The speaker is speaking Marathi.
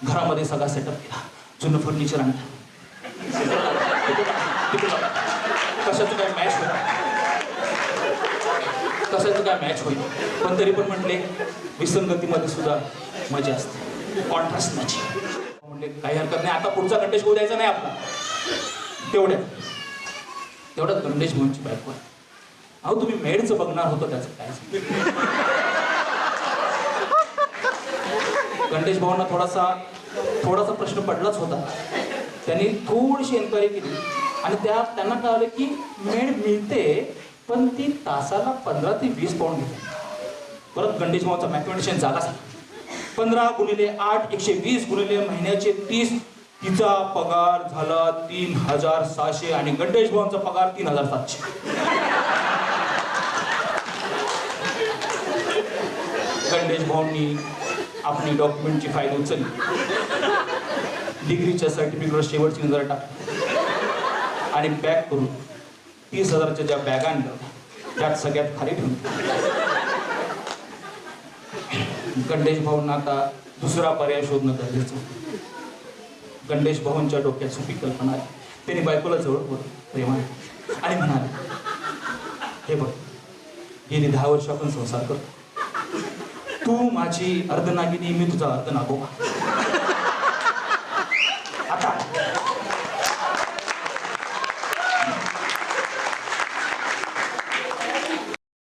घरामध्ये सगळा सेटअप केला, जुनं फर्निचर आणलं. कशाचं काय मॅच होईल, कशाचं काय मॅच होईल, पण तरी पण म्हटले विसंगतीमध्ये सुद्धा मजा असते, कॉन्ट्रास्ट मॅच. म्हणले काही हरकत नाही, आता पुढचा गणेश भाऊ द्यायचा नाही आपला. तेवढ्यात गणेश भाऊंची बायको, अहो तुम्ही मेडचं बघणार होतं, त्याचं काय. गणेश भाऊंना थोडासा प्रश्न पडलाच होता. त्यांनी थोडीशी एन्क्वायरी केली आणि त्यांना कळालं की मेड मिळते, पण ती तासाला 15 ते 20 पाऊंड घेते. परत गणेश भाऊचा मॅथमॅटिशियन जागा झाला. 15 गुणिले 8 120 गुणिले महिन्याचे 30, तिचा पगार झाला 3600 आणि गणेश भाऊंचा पगार 3700. गणेश भाऊंनी आपली डॉक्युमेंटची फाईल उचलली, डिग्रीच्या सर्टिफिकेटवर शेवटची नजर टाकली आणि पॅक करून 30,000च्या ज्या बॅगा आणल्या त्यात सगळ्यात खाली ठेवून. गणेश भाऊंना आता दुसरा पर्याय शोधणं गरजेचं. गणेश भाऊंच्या डोक्यात सोपी कल्पना आली. त्यांनी बायकोला जवळ बोलवलं प्रेमाने आणि म्हणाले, हे बघ, गेली 10 वर्ष आपण संसार करतो. तू माझी अर्धनागिनी, मी तुझा अर्धनागोबा.